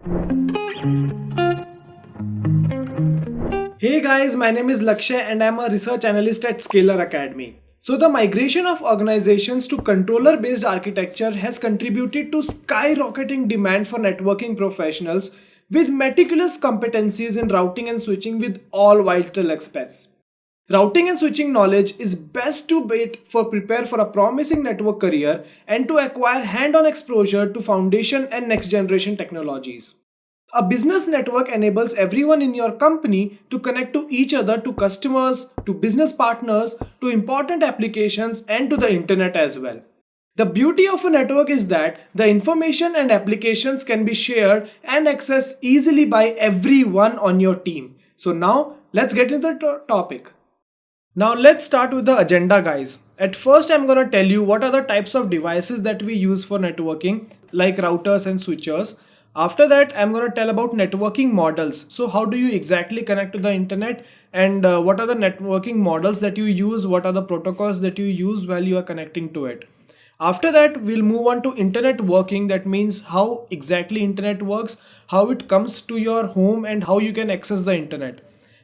Hey guys, my name is Lakshay and I'm a research analyst at Scalar Academy. So the migration of organizations to controller based architecture has contributed to skyrocketing demand for networking professionals with meticulous competencies in routing and switching with all vital aspects. Routing and switching knowledge is best to wait for prepare for a promising network career and to acquire hand-on exposure to foundation and next generation technologies. A business network enables everyone in your company to connect to each other, to customers, to business partners, to important applications, and to the internet as well. The beauty of a network is that the information and applications can be shared and accessed easily by everyone on your team. So now let's get into the topic. Now let's start with the agenda, guys. At first I'm going to tell you what are the types of devices that we use for networking, like routers and switchers. After that I'm going to tell about networking models. So how do you exactly connect to the internet, and what are the networking models that you use, what are the protocols that you use while you are connecting to it. After that we'll move on to internet working. That means how exactly internet works, how it comes to your home, and how you can access the internet.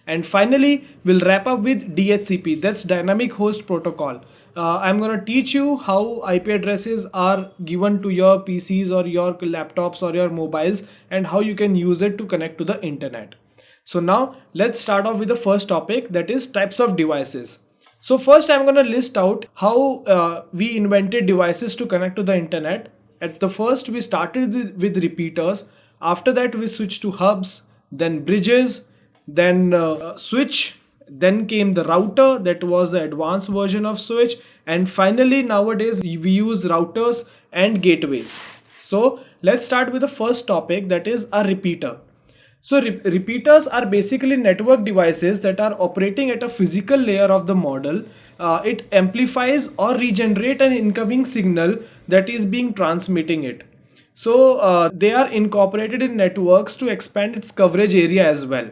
And finally, we'll wrap up with DHCP, that's Dynamic Host Protocol. I'm going to teach you how IP addresses are given to your PCs or your laptops or your mobiles, and how you can use it to connect to the internet. So now let's start off with the first topic, that is types of devices. So first I'm going to list out how we invented devices to connect to the internet. At the first we started with repeaters. After that we switched to hubs, then bridges, then switch, then came the router, that was the advanced version of switch, and finally nowadays we use routers and gateways. So let's start with the first topic, that is a repeater. So repeaters are basically network devices that are operating at a physical layer of the model. It amplifies or regenerate an incoming signal that is being transmitting it. So they are incorporated in networks to expand its coverage area as well.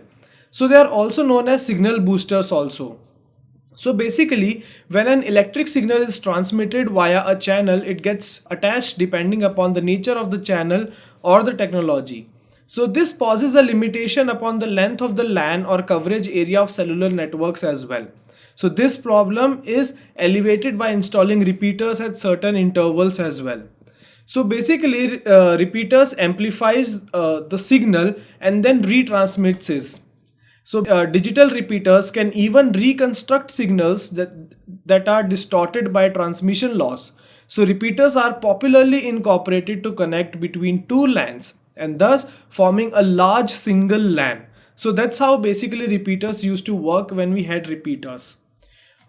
So they are also known as signal boosters also. So basically, when an electric signal is transmitted via a channel, it gets attached depending upon the nature of the channel or the technology. So this poses a limitation upon the length of the LAN or coverage area of cellular networks as well. So this problem is elevated by installing repeaters at certain intervals as well. So basically, repeaters amplifies the signal and then retransmits it. So digital repeaters can even reconstruct signals that are distorted by transmission loss. So repeaters are popularly incorporated to connect between two LANs and thus forming a large single LAN. So that's how basically repeaters used to work when we had repeaters.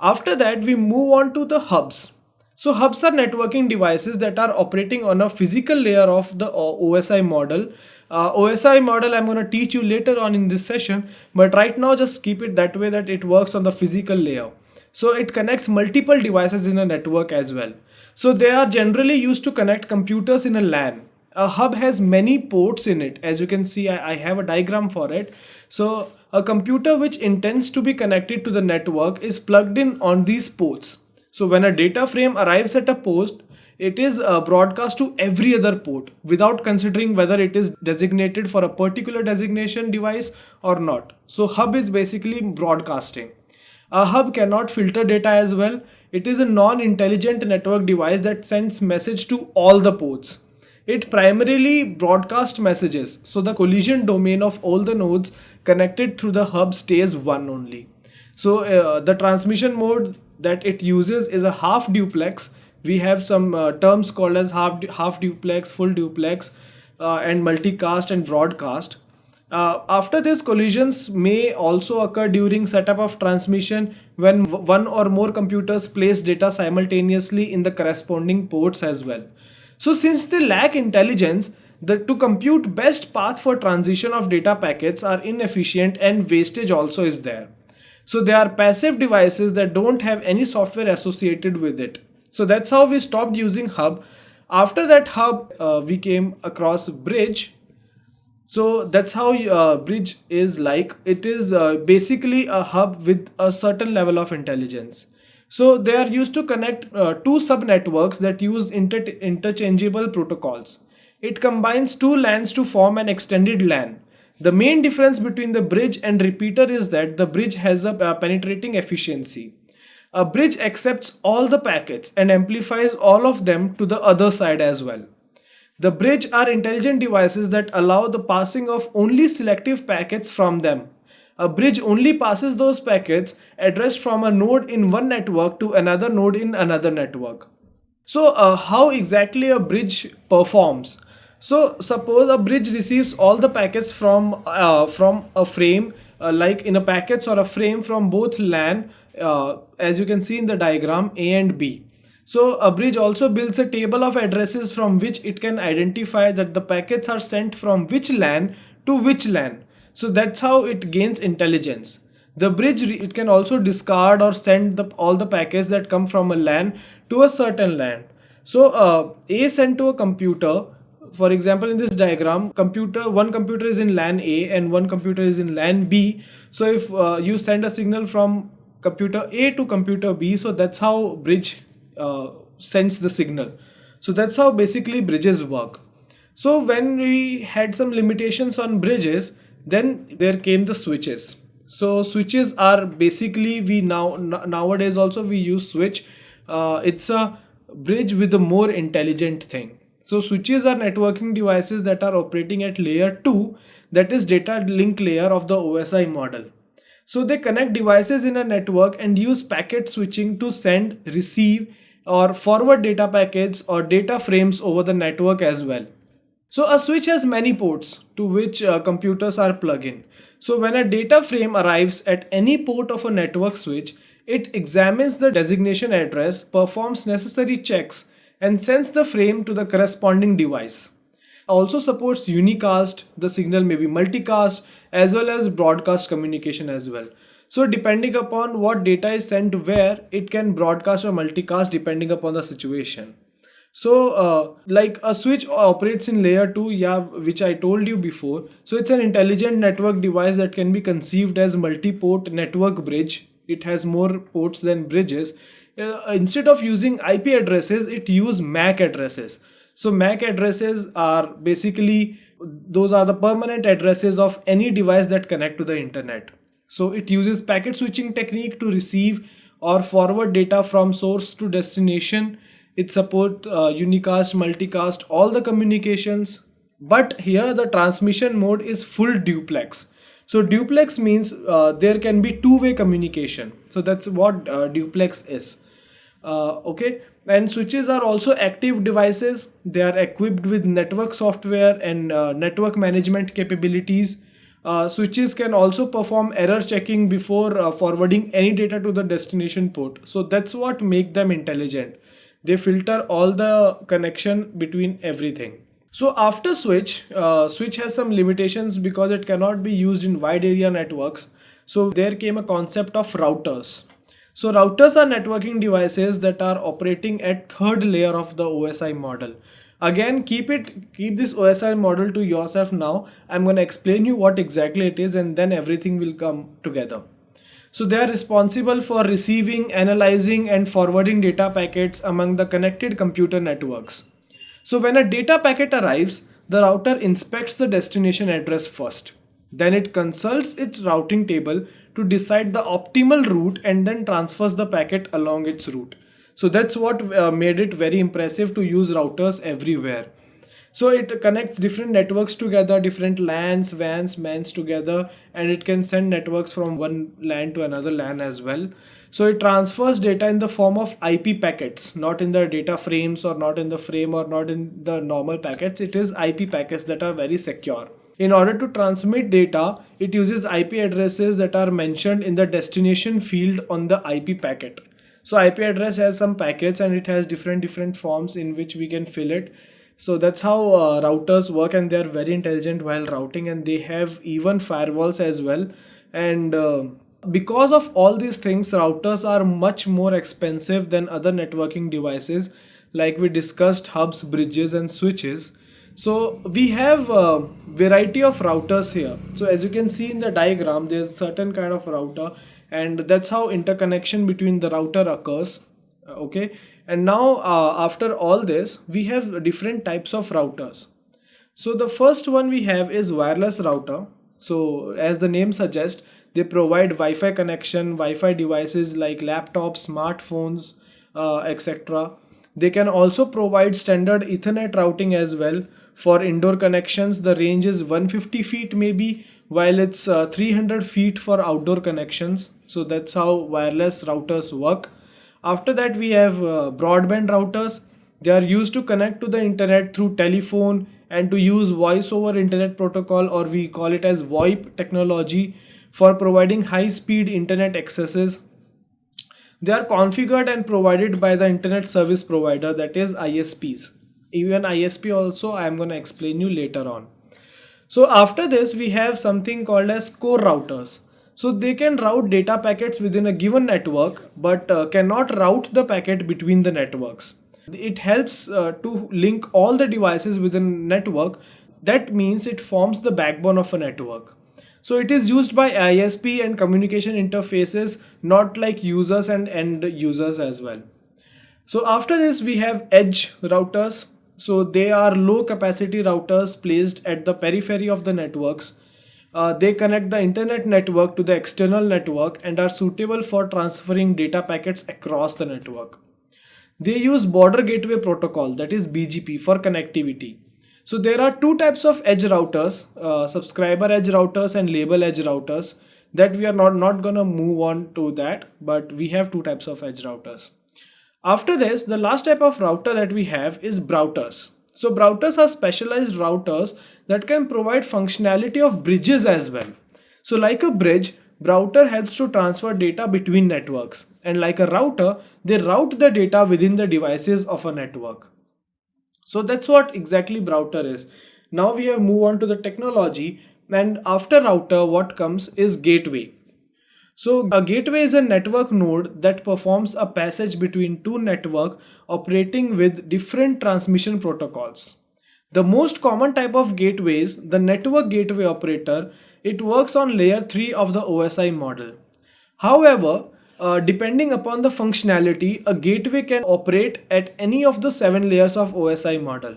After that we move on to the hubs. So hubs are networking devices that are operating on a physical layer of the OSI model. OSI model I'm going to teach you later on in this session, but right now just keep it that way, that it works on the physical layer. So it connects multiple devices in a network as well. So they are generally used to connect computers in a LAN. A hub has many ports in it. As you can see, I have a diagram for it. So a computer which intends to be connected to the network is plugged in on these ports. So when a data frame arrives at a post, it is broadcast to every other port without considering whether it is designated for a particular designation device or not. So hub is basically broadcasting. A hub cannot filter data as well. It is a non-intelligent network device that sends message to all the ports. It primarily broadcasts messages, so the collision domain of all the nodes connected through the hub stays one only. So the transmission mode that it uses is a half duplex. We have some terms called as half duplex, full duplex, and multicast and broadcast. After this, collisions may also occur during setup of transmission when one or more computers place data simultaneously in the corresponding ports as well. So since they lack intelligence, to compute best path for transition of data packets are inefficient, and wastage also is there. So they are passive devices that don't have any software associated with it. So that's how we stopped using hub. After that hub, we came across bridge. So that's how bridge is like. It is basically a hub with a certain level of intelligence. So they are used to connect two subnetworks that use interchangeable protocols. It combines two LANs to form an extended LAN. The main difference between the bridge and repeater is that the bridge has a penetrating efficiency. A bridge accepts all the packets and amplifies all of them to the other side as well. The bridge are intelligent devices that allow the passing of only selective packets from them. A bridge only passes those packets addressed from a node in one network to another node in another network. So, how exactly a bridge performs? So, suppose a bridge receives all the packets from a frame, like in a packets or a frame from both LAN, as you can see in the diagram A and B. So, a bridge also builds a table of addresses from which it can identify that the packets are sent from which LAN to which LAN. So, that's how it gains intelligence. The bridge it can also discard or send all the packets that come from a LAN to a certain LAN. So A sent to a computer. For example, in this diagram, one computer is in LAN A and one computer is in LAN B. So if you send a signal from computer A to computer B, so that's how bridge sends the signal. So that's how basically bridges work. So when we had some limitations on bridges, then there came the switches. So switches are basically nowadays also we use switch. It's a bridge with a more intelligent thing. So switches are networking devices that are operating at layer 2, that is data link layer of the OSI model. So they connect devices in a network and use packet switching to send, receive or forward data packets or data frames over the network as well. So a switch has many ports to which computers are plugged in. So when a data frame arrives at any port of a network switch, it examines the designation address, performs necessary checks, and sends the frame to the corresponding device. Also supports unicast, the signal may be multicast, as well as broadcast communication as well. So depending upon what data is sent where, it can broadcast or multicast depending upon the situation. So like a switch operates in layer 2, yeah, which I told you before. So it's an intelligent network device that can be conceived as multi-port network bridge. It has more ports than bridges. Instead of using IP addresses, it uses MAC addresses. So MAC addresses are basically, those are the permanent addresses of any device that connect to the internet. So it uses packet switching technique to receive or forward data from source to destination. It supports unicast, multicast, all the communications. But here the transmission mode is full duplex. So duplex means there can be two-way communication. So that's what duplex is. Okay, and switches are also active devices. They are equipped with network software and network management capabilities. Switches can also perform error checking before forwarding any data to the destination port. So that's what makes them intelligent. They filter all the connection between everything. So after switch has some limitations because it cannot be used in wide area networks. So there came a concept of routers. So routers are networking devices that are operating at third layer of the OSI model. Again, keep this OSI model to yourself now. I'm going to explain you what exactly it is and then everything will come together. So they are responsible for receiving, analyzing and forwarding data packets among the connected computer networks. So when a data packet arrives, the router inspects the destination address first. Then it consults its routing table to decide the optimal route and then transfers the packet along its route. So that's what made it very impressive to use routers everywhere. So it connects different networks together, different LANs, WANs, MANs together, and it can send networks from one LAN to another LAN as well. So it transfers data in the form of IP packets, not in the data frames or not in the frame or not in the normal packets. It is IP packets that are very secure. In order to transmit data, it uses IP addresses that are mentioned in the destination field on the IP packet. So IP address has some packets and it has different forms in which we can fill it. So that's how routers work, and they are very intelligent while routing, and they have even firewalls as well. And because of all these things, routers are much more expensive than other networking devices, like we discussed hubs, bridges and switches. So we have a variety of routers here. So as you can see in the diagram, there's certain kind of router, and that's how interconnection between the router occurs. Okay, and now after all this, we have different types of routers. So the first one we have is wireless router. So as the name suggests, they provide Wi-Fi connection, Wi-Fi devices like laptops, smartphones, etc. They can also provide standard Ethernet routing as well. For indoor connections, the range is 150 feet maybe, while it's 300 feet for outdoor connections. So that's how wireless routers work. After that, we have broadband routers. They are used to connect to the internet through telephone and to use voice over internet protocol, or we call it as VoIP technology, for providing high speed internet accesses. They are configured and provided by the internet service provider, that is ISPs. Even ISP also I am going to explain you later on. So after this we have something called as core routers. So they can route data packets within a given network, but cannot route the packet between the networks. It helps to link all the devices within a network. That means it forms the backbone of a network. So it is used by ISP and communication interfaces, not like users and end users as well. So after this we have edge routers. So they are low capacity routers placed at the periphery of the networks. They connect the internet network to the external network and are suitable for transferring data packets across the network. They use border gateway protocol, that is BGP, for connectivity. So there are two types of edge routers, subscriber edge routers and label edge routers. That we are not gonna move on to that, but we have two types of edge routers. After this, the last type of router that we have is brouters. So brouters are specialized routers that can provide functionality of bridges as well. So like a bridge, router helps to transfer data between networks, and like a router, they route the data within the devices of a network. So that's what exactly router is. Now we have moved on to the technology, and after router what comes is gateway. So a gateway is a network node that performs a passage between two networks operating with different transmission protocols. The most common type of gateways, the network gateway operator, it works on layer 3 of the OSI model. However, depending upon the functionality, a gateway can operate at any of the 7 layers of OSI model.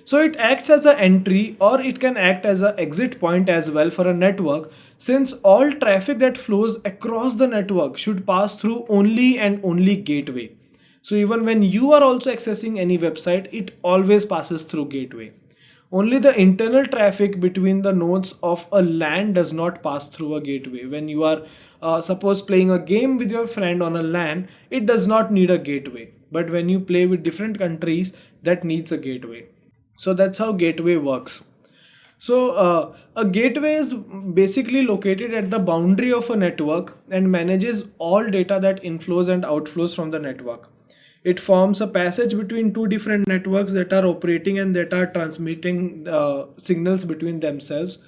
So it acts as an entry, or it can act as an exit point as well for a network, since all traffic that flows across the network should pass through only and only gateway. So even when you are also accessing any website, it always passes through gateway. Only the internal traffic between the nodes of a LAN does not pass through a gateway. When you are suppose playing a game with your friend on a LAN, it does not need a gateway. But when you play with different countries, that needs a gateway. So that's how gateway works. So a gateway is basically located at the boundary of a network and manages all data that inflows and outflows from the network. It forms a passage between two different networks that are operating and that are transmitting signals between themselves.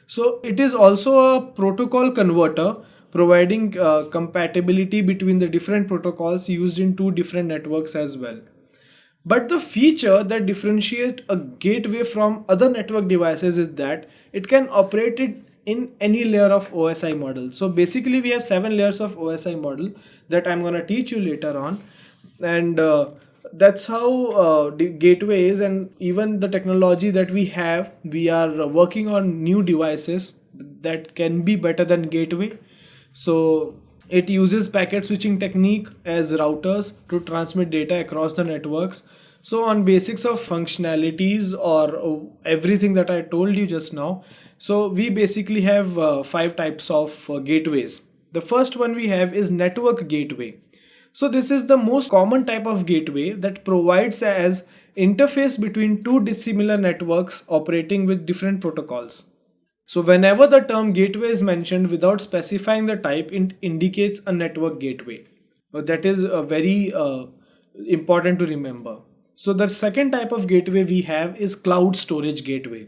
So it is also a protocol converter, providing compatibility between the different protocols used in two different networks as well. But the feature that differentiates a gateway from other network devices is that it can operate it in any layer of OSI model. So basically we have 7 layers of OSI model that I'm going to teach you later on. And that's how the gateway is, and even the technology that we are working on new devices that can be better than gateway. So it uses packet switching technique as routers to transmit data across the networks. So on basics of functionalities, or everything that I told you just now, so we basically have 5 types of gateways. The first one we have is network gateway. So this is the most common type of gateway that provides as interface between two dissimilar networks operating with different protocols. So whenever the term gateway is mentioned without specifying the type, it indicates a network gateway. That is very important to remember. So the second type of gateway we have is cloud storage gateway.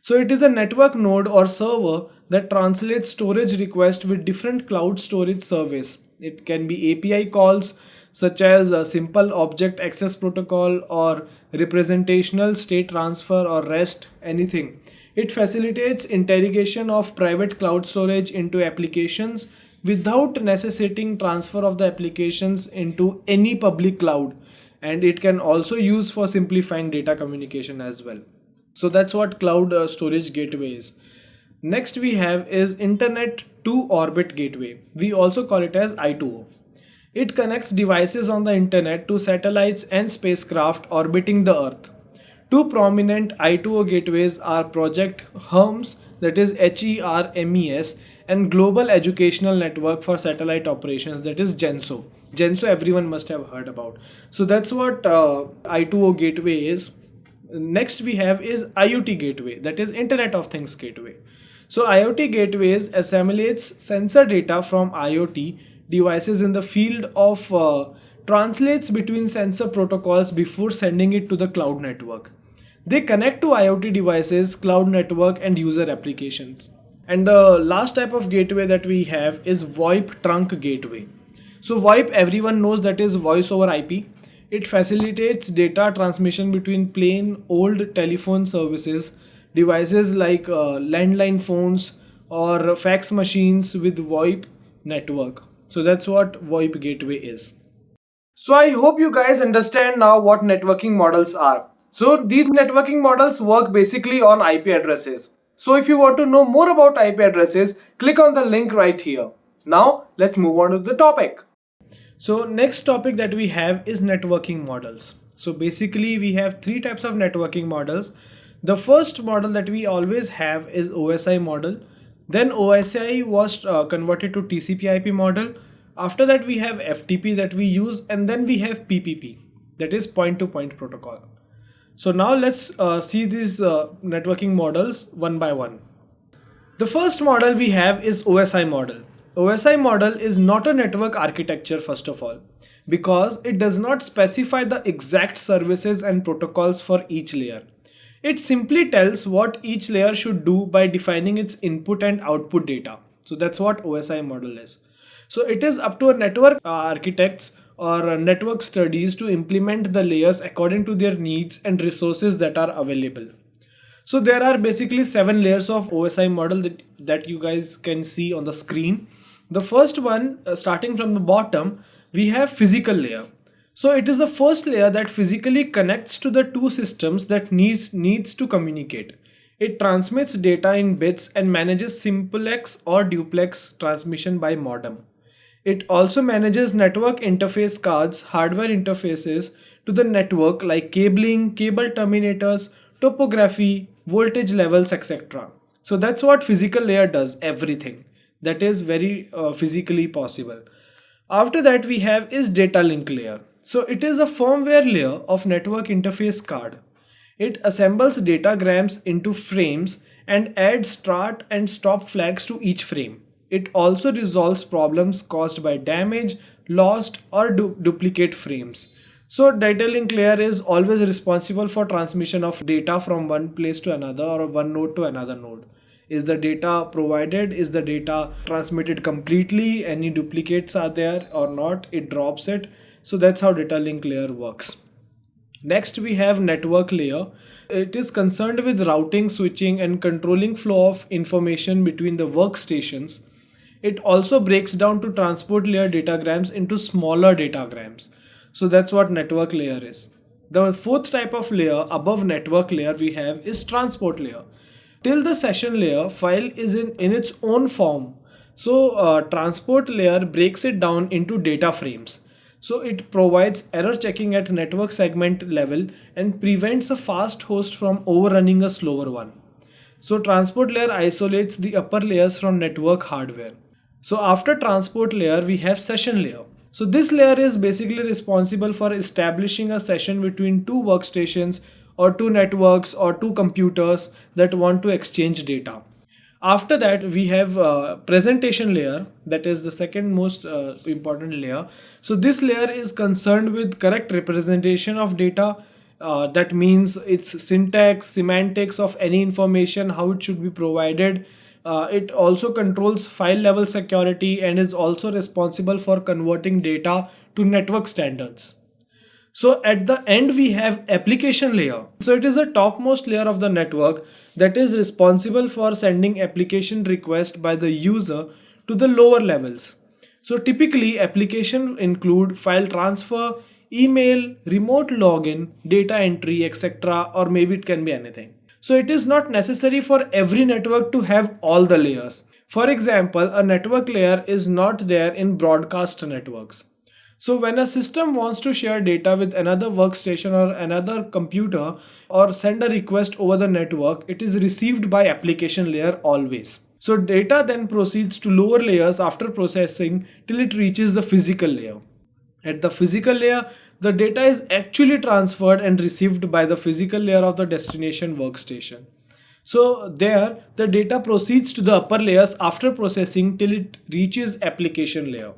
So it is a network node or server that translates storage requests with different cloud storage service. It can be API calls such as a simple object access protocol or representational state transfer or REST, anything. It facilitates interrogation of private cloud storage into applications without necessitating transfer of the applications into any public cloud, and it can also use for simplifying data communication as well. So that's what cloud storage gateway is. Next we have is Internet to Orbit Gateway. We also call it as I2O. It connects devices on the internet to satellites and spacecraft orbiting the Earth. Two prominent I2O gateways are Project HERMS, that is HERMES, and Global Educational Network for Satellite Operations, that is GENSO. GENSO everyone must have heard about. So that's what I2O gateway is. Next we have is IoT gateway, that is Internet of Things gateway. So IoT gateways assimilates sensor data from IoT devices in the field of translates between sensor protocols before sending it to the cloud network. They connect to IoT devices, cloud network and user applications. And the last type of gateway that we have is VoIP trunk gateway. So VoIP everyone knows, that is voice over IP. It facilitates data transmission between plain old telephone services, devices like landline phones or fax machines with VoIP network. So that's what VoIP gateway is. So I hope you guys understand now what networking models are. So these networking models work basically on IP addresses. So if you want to know more about IP addresses, click on the link right here. Now let's move on to the topic. So next topic that we have is networking models. So basically we have three types of networking models. The first model that we always have is OSI model. Then OSI was converted to TCP/IP model. After that we have FTP that we use, and then we have PPP, that is point to point protocol. So now let's see these networking models one by one. The first model we have is OSI model. OSI model is not a network architecture first of all, because it does not specify the exact services and protocols for each layer. It simply tells what each layer should do by defining its input and output data. So that's what OSI model is. So it is up to a network architects or network studies to implement the layers according to their needs and resources that are available. So there are basically 7 layers of OSI model that you guys can see on the screen. The first one, starting from the bottom, we have physical layer. So it is the first layer that physically connects to the two systems that needs to communicate. It transmits data in bits and manages simplex or duplex transmission by modem. It also manages network interface cards, hardware interfaces to the network like cabling, cable terminators, topography, voltage levels, etc. So that's what physical layer does, everything. That is very physically possible. After that we have is data link layer. So it is a firmware layer of network interface card. It assembles datagrams into frames and adds start and stop flags to each frame. It also resolves problems caused by damage, lost or duplicate frames. So data link layer is always responsible for transmission of data from one place to another or one node to another node. Is the data provided? Is the data transmitted completely? Any duplicates are there or not? It drops it. So that's how data link layer works. Next we have network layer. It is concerned with routing, switching and controlling flow of information between the workstations. It also breaks down to transport layer datagrams into smaller datagrams. So that's what network layer is. The fourth type of layer above network layer we have is transport layer. Till the session layer, file is in its own form. So transport layer breaks it down into data frames. So it provides error checking at network segment level and prevents a fast host from overrunning a slower one. So transport layer isolates the upper layers from network hardware. So after transport layer we have session layer. So this layer is basically responsible for establishing a session between two workstations or two networks or two computers that want to exchange data. After that we have presentation layer, that is the second most important layer. So this layer is concerned with correct representation of data. That means its syntax, semantics of any information, how it should be provided. It also controls file level security and is also responsible for converting data to network standards. So at the end we have application layer. So it is the topmost layer of the network that is responsible for sending application request by the user to the lower levels. So typically application include file transfer, email, remote login, data entry, etc. or maybe it can be anything. So it is not necessary for every network to have all the layers. For example, a network layer is not there in broadcast networks. So when a system wants to share data with another workstation or another computer or send a request over the network, it is received by application layer always. So data then proceeds to lower layers after processing till it reaches the physical layer. At the physical layer, the data is actually transferred and received by the physical layer of the destination workstation. So there, the data proceeds to the upper layers after processing till it reaches application layer.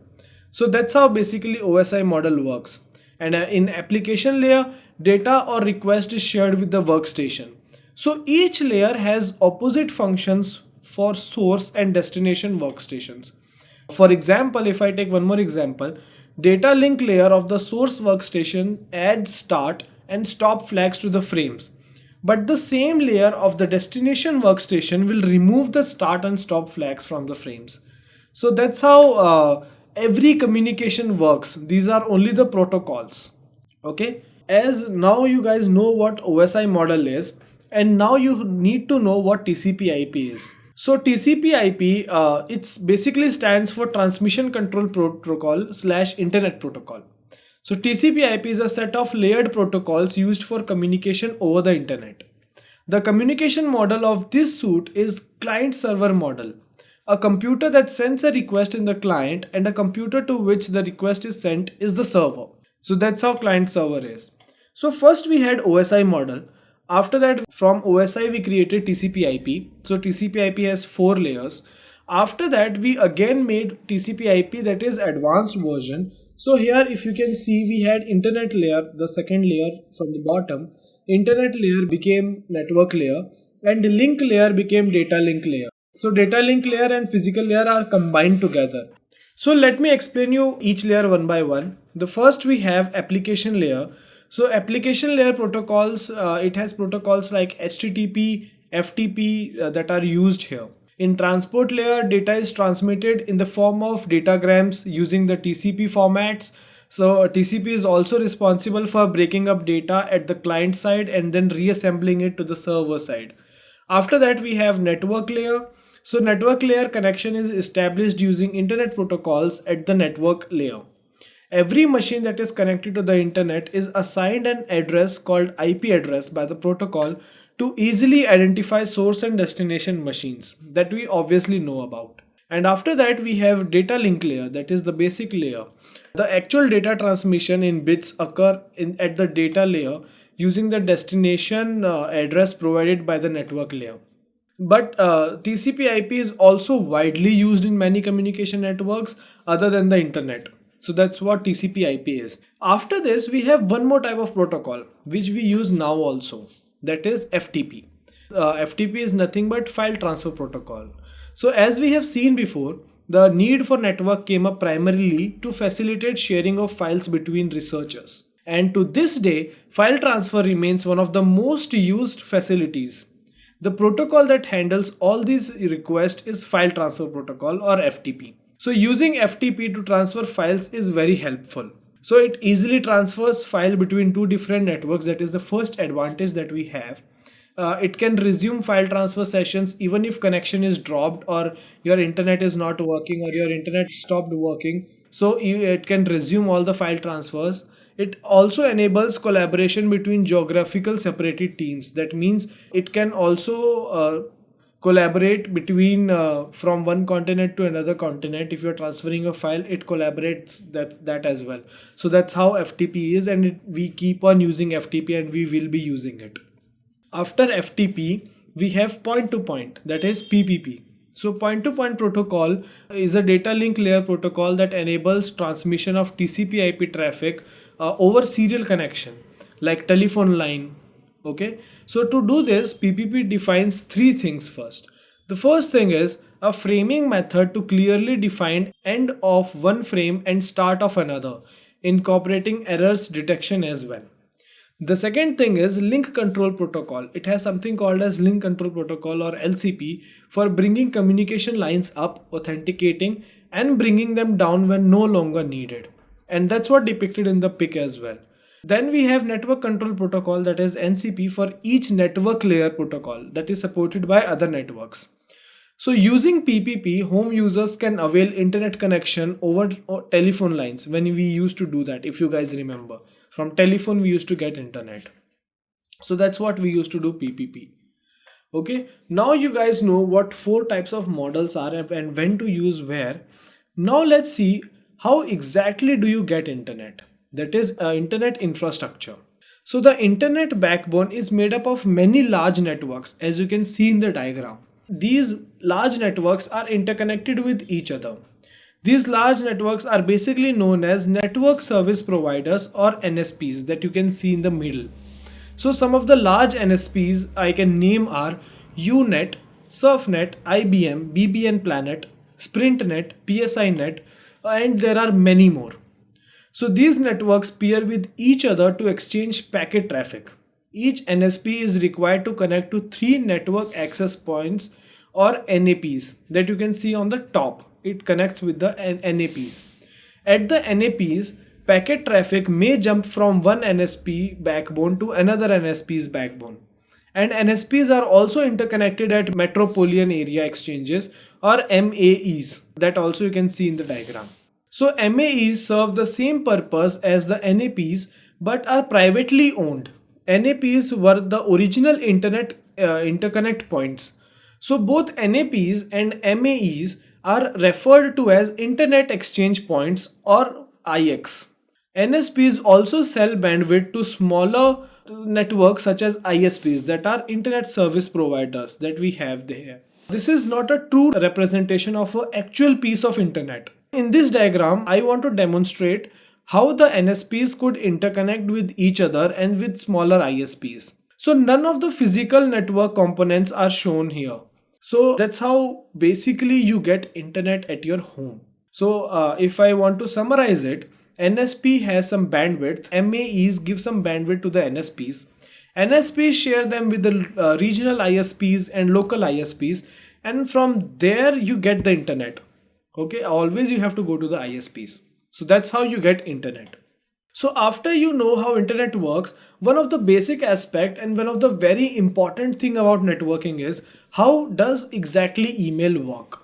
So that's how basically OSI model works. And in application layer, data or request is shared with the workstation. So each layer has opposite functions for source and destination workstations. For example, if I take one more example, data link layer of the source workstation adds start and stop flags to the frames. But the same layer of the destination workstation will remove the start and stop flags from the frames. So that's how every communication works. These are only the protocols. Okay. As now you guys know what OSI model is, and now you need to know what TCP/IP is. So TCP/IP, it's basically stands for Transmission Control Protocol / Internet Protocol. So TCP/IP is a set of layered protocols used for communication over the internet. The communication model of this suite is client-server model. A computer that sends a request in the client and a computer to which the request is sent is the server. So that's how client-server is. So first we had OSI model. After that, from OSI we created TCP/IP. So TCP/IP has 4 layers. After that, we again made TCP/IP, that is advanced version. So here if you can see, we had internet layer, the second layer from the bottom. Internet layer became network layer and link layer became data link layer. So data link layer and physical layer are combined together. So let me explain you each layer one by one. The first we have application layer. So application layer protocols, it has protocols like HTTP, FTP that are used here. In transport layer, data is transmitted in the form of datagrams using the TCP formats. So TCP is also responsible for breaking up data at the client side and then reassembling it to the server side. After that, we have network layer. So network layer connection is established using internet protocols at the network layer. Every machine that is connected to the internet is assigned an address called IP address by the protocol to easily identify source and destination machines that we obviously know about. And after that, we have data link layer, that is the basic layer. The actual data transmission in bits occur at the data layer using the destination address provided by the network layer. But TCP/IP is also widely used in many communication networks other than the internet. So that's what TCP/IP is. After this, we have one more type of protocol which we use now also. That is FTP. FTP is nothing but file transfer protocol. So as we have seen before, the need for network came up primarily to facilitate sharing of files between researchers. And to this day, file transfer remains one of the most used facilities. The protocol that handles all these requests is file transfer protocol or FTP. So using FTP to transfer files is very helpful. So it easily transfers file between two different networks. That is the first advantage that we have. It can resume file transfer sessions even if connection is dropped or your internet is not working or your internet stopped working. So it can resume all the file transfers. It also enables collaboration between geographical separated teams. That means it can also collaborate between from one continent to another continent. If you're transferring a file, it collaborates that as well. So that's how FTP is, and we keep on using FTP and we will be using it. After FTP, we have point-to-point, that is PPP. So point-to-point protocol is a data link layer protocol that enables transmission of TCP/IP traffic over serial connection, like telephone line. Okay, so to do this, PPP defines 3 things first. The first thing is a framing method to clearly define end of one frame and start of another, incorporating errors detection as well. The second thing is link control protocol. It has something called as link control protocol or LCP for bringing communication lines up, authenticating and bringing them down when no longer needed. And that's what depicted in the pic as well. Then we have network control protocol, that is NCP, for each network layer protocol that is supported by other networks. So using PPP, home users can avail internet connection over telephone lines. When we used to do that, if you guys remember, from telephone we used to get internet. So that's what we used to do, PPP. Okay, now you guys know what 4 types of models are and when to use where. Now let's see how exactly do you get internet, that is internet infrastructure. So the internet backbone is made up of many large networks, as you can see in the diagram. These large networks are interconnected with each other. These large networks are basically known as network service providers, or NSPs, that you can see in the middle. So some of the large NSPs I can name are Unet, Surfnet, IBM, BBN Planet, SprintNet, PSINet, and there are many more. So these networks peer with each other to exchange packet traffic. Each NSP is required to connect to 3 network access points, or NAPs, that you can see on the top. It connects with the NAPs. At the NAPs, packet traffic may jump from one NSP backbone to another NSP's backbone. And NSPs are also interconnected at metropolitan area exchanges, or MAEs, that also you can see in the diagram. So MAEs serve the same purpose as the NAPs but are privately owned. NAPs were the original internet interconnect points. So both NAPs and MAEs are referred to as Internet Exchange Points, or IX. NSPs also sell bandwidth to smaller networks such as ISPs, that are Internet Service Providers, that we have there. This is not a true representation of an actual piece of internet. In this diagram, I want to demonstrate how the NSPs could interconnect with each other and with smaller ISPs. So none of the physical network components are shown here. So that's how basically you get internet at your home. So if I want to summarize it, NSP has some bandwidth, MAEs give some bandwidth to the NSPs. NSPs share them with the regional ISPs and local ISPs, and from there you get the internet. Okay, always you have to go to the ISPs. So that's how you get internet. So after you know how internet works, one of the basic aspect and one of the very important thing about networking is how does exactly email work.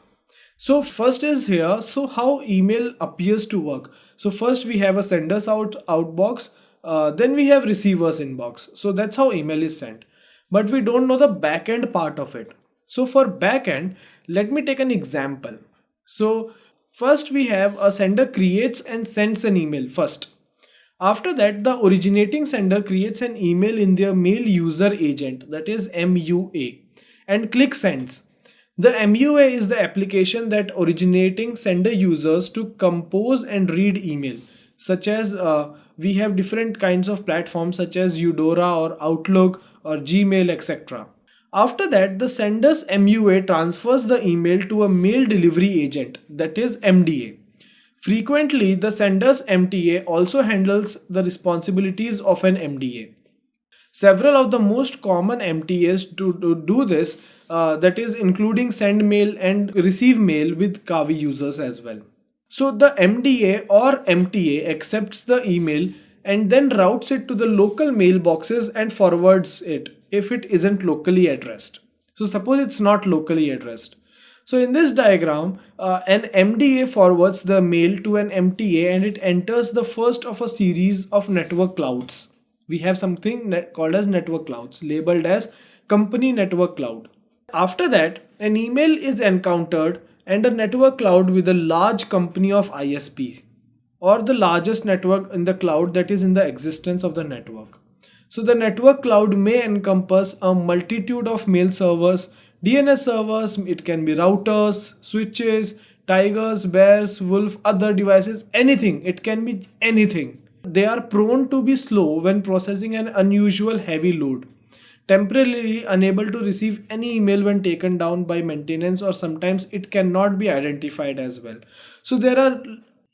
So first is here, so how email appears to work. So first we have a sender's outbox, then we have receiver's inbox. So that's how email is sent. But we don't know the backend part of it. So for backend, let me take an example. So first we have a sender creates and sends an email first. After that, the originating sender creates an email in their mail user agent, that is MUA, and clicks sends. The MUA is the application that originating sender uses to compose and read email, such as we have different kinds of platforms such as Eudora or Outlook or Gmail, etc. After that, the sender's MUA transfers the email to a mail delivery agent, that is MDA. Frequently, the sender's MTA also handles the responsibilities of an MDA. Several of the most common MTAs to do this, that is including send mail and receive mail with Kavi users as well. So the MDA or MTA accepts the email and then routes it to the local mailboxes and forwards it if it isn't locally addressed. So suppose it's not locally addressed. So in this diagram, an MDA forwards the mail to an MTA and it enters the first of a series of network clouds. We have something called as network clouds, labeled as company network cloud. After that, an email is encountered and a network cloud with a large company of ISP, or the largest network in the cloud that is in the existence of the network. So the network cloud may encompass a multitude of mail servers, DNS servers, it can be routers, switches, tigers, bears, wolf, other devices, anything. It can be anything. They are prone to be slow when processing an unusual heavy load, temporarily unable to receive any email when taken down by maintenance, or sometimes it cannot be identified as well. So there are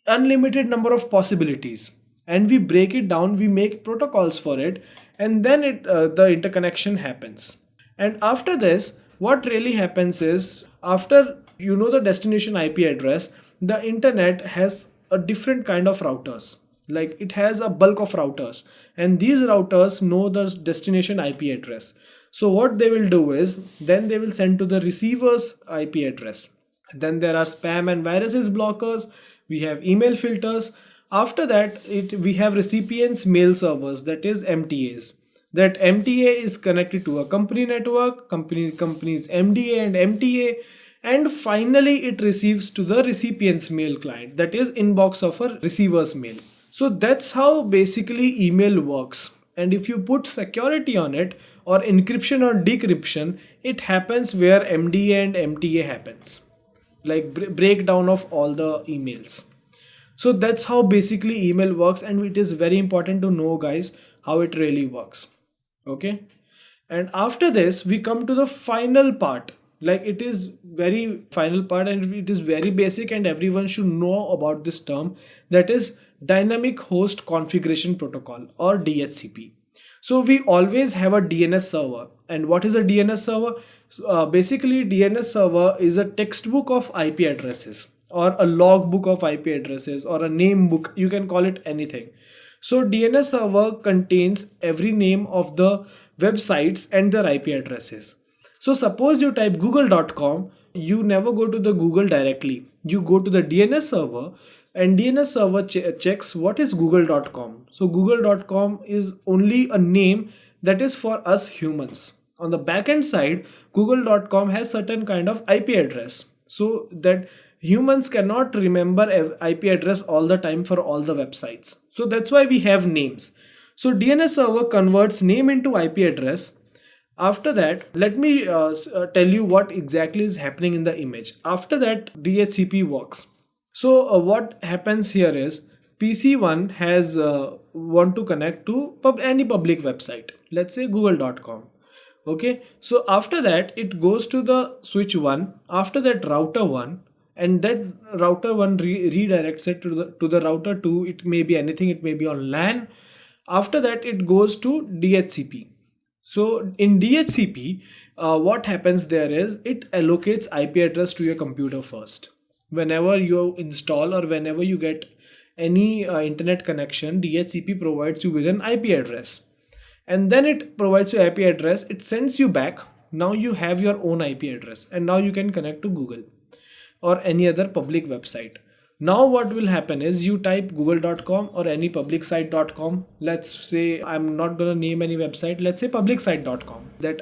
unlimited number of possibilities, and we break it down, we make protocols for it, and then the interconnection happens. And after this, what really happens is, after you know the destination IP address, the internet has a different kind of routers. Like it has a bulk of routers, and these routers know the destination IP address. So what they will do is then they will send to the receiver's IP address. Then there are spam and viruses blockers. We have email filters. After that, we have recipients mail servers, that is MTAs. That MTA is connected to a company network, company's MDA and MTA, and finally it receives to the recipient's mail client, that is inbox of a receiver's mail. So that's how basically email works. And if you put security on it, or encryption or decryption, it happens where MDA and MTA happens, like breakdown of all the emails. So that's how basically email works, and it is very important to know, guys, how it really works. Okay, and after this we come to the final part. Like it is very final part, and it is very basic, and everyone should know about this term, that is dynamic host configuration protocol, or DHCP. So we always have a DNS server. And what is a DNS server? Basically DNS server is a textbook of IP addresses, or a logbook of IP addresses, or a name book, you can call it anything. So DNS server contains every name of the websites and their IP addresses. So suppose you type google.com, you never go to the Google directly. You go to the DNS server, and DNS server checks what is google.com. So google.com is only a name that is for us humans. On the backend side, google.com has certain kind of IP address, so that humans cannot remember IP address all the time for all the websites. So that's why we have names. So DNS server converts name into IP address. After that, let me tell you what exactly is happening in the image. After that, DHCP works. So what happens here is PC1 has want to connect to any public website, let's say google.com. Okay, so after that it goes to the switch 1, after that router 1, and that router 1 redirects it to the router 2. It may be anything, it may be on LAN. After that it goes to DHCP. So in DHCP, what happens there is it allocates IP address to your computer first. Whenever you install or whenever you get any internet connection, DHCP provides you with an IP address, and then it provides you IP address, it sends you back. Now you have your own IP address, and now you can connect to Google or any other public website. Now what will happen is you type google.com or any public site.com. Let's say, I'm not gonna name any website, let's say publicsite.com, that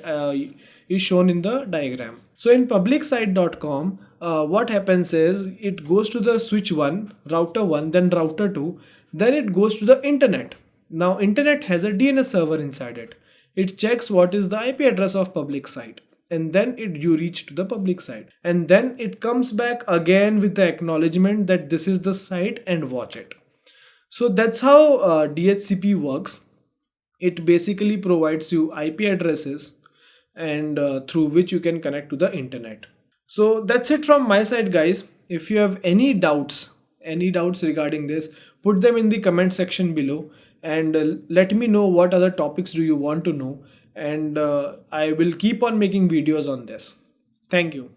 is shown in the diagram. So in publicsite.com, what happens is it goes to the switch 1, router 1, then router 2, then it goes to the internet. Now internet has a DNS server inside it. It checks what is the IP address of public site, and then you reach to the public site, and then it comes back again with the acknowledgement that this is the site and watch it. So that's how DHCP works. It basically provides you IP addresses, and through which you can connect to the internet. So that's it from my side, guys. If you have any doubts regarding this, put them in the comment section below, and let me know what other topics do you want to know, and I will keep on making videos on this. Thank you.